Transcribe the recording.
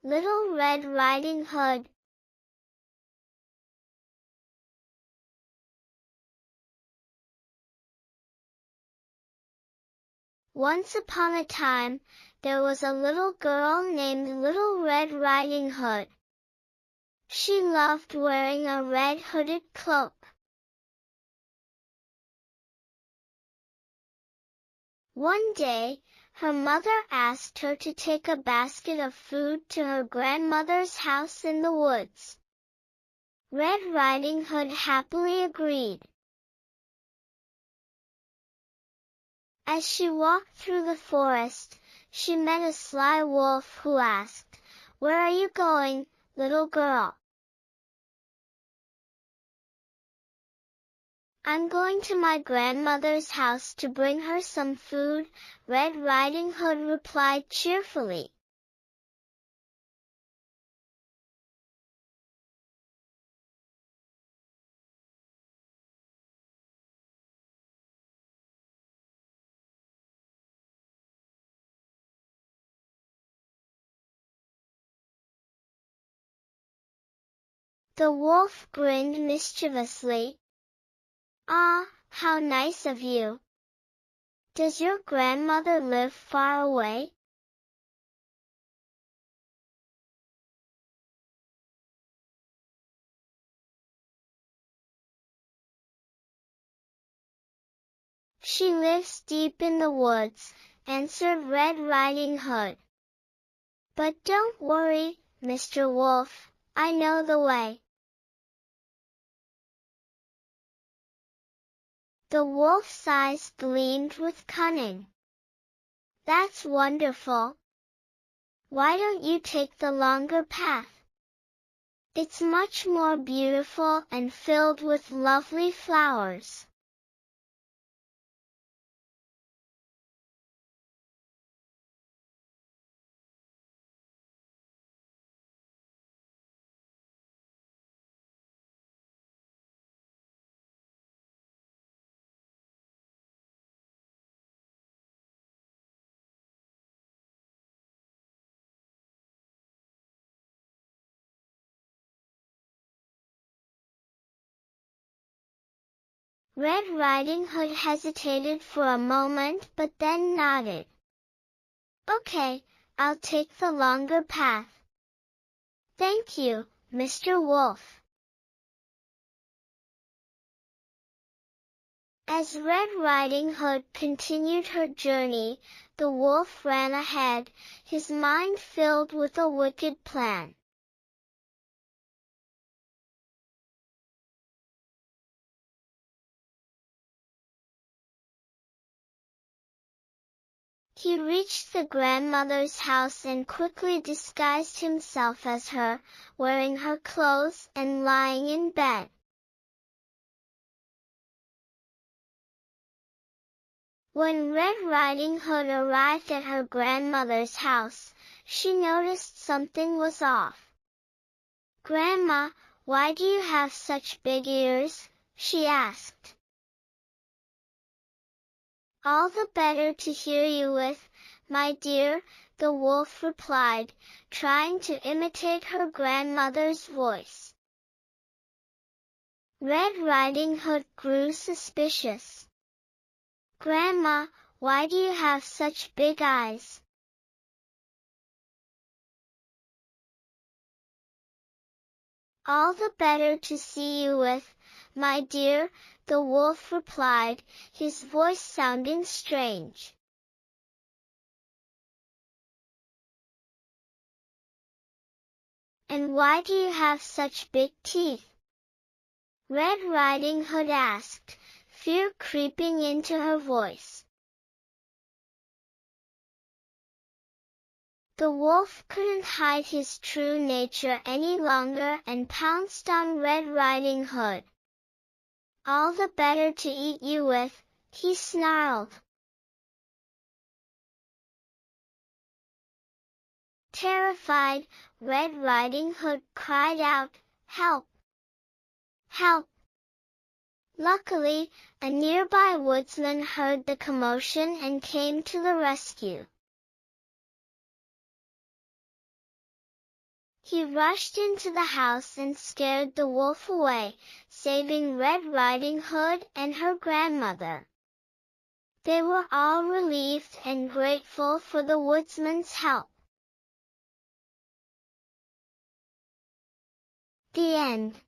Little Red Riding Hood. Once upon a time, there was a little girl named Little Red Riding Hood. She loved wearing a red hooded cloak. One day, her mother asked her to take a basket of food to her grandmother's house in the woods. Red Riding Hood happily agreed. As she walked through the forest, she met a sly wolf who asked, "Where are you going, little girl?" "I'm going to my grandmother's house to bring her some food," Red Riding Hood replied cheerfully. The wolf grinned mischievously. "Ah, how nice of you! Does your grandmother live far away?" "She lives deep in the woods," answered Red Riding Hood. "But don't worry, Mr. Wolf, I know the way." The wolf's eyes gleamed with cunning. "That's wonderful. Why don't you take the longer path? It's much more beautiful and filled with lovely flowers." Red Riding Hood hesitated for a moment but then nodded. "Okay, I'll take the longer path. Thank you, Mr. Wolf." As Red Riding Hood continued her journey, the wolf ran ahead, his mind filled with a wicked plan. He reached the grandmother's house and quickly disguised himself as her, wearing her clothes and lying in bed. When Red Riding Hood arrived at her grandmother's house, she noticed something was off. "Grandma, why do you have such big ears?" she asked. "All the better to hear you with, my dear," the wolf replied, trying to imitate her grandmother's voice. Red Riding Hood grew suspicious. "Grandma, why do you have such big eyes?" "All the better to see you with, my dear," the wolf replied, his voice sounding strange. "And why do you have such big teeth?" Red Riding Hood asked, fear creeping into her voice. The wolf couldn't hide his true nature any longer and pounced on Red Riding Hood. "All the better to eat you with," he snarled. Terrified, Red Riding Hood cried out, "Help! Help!" Luckily, a nearby woodsman heard the commotion and came to the rescue. He rushed into the house and scared the wolf away, saving Red Riding Hood and her grandmother. They were all relieved and grateful for the woodsman's help. The end.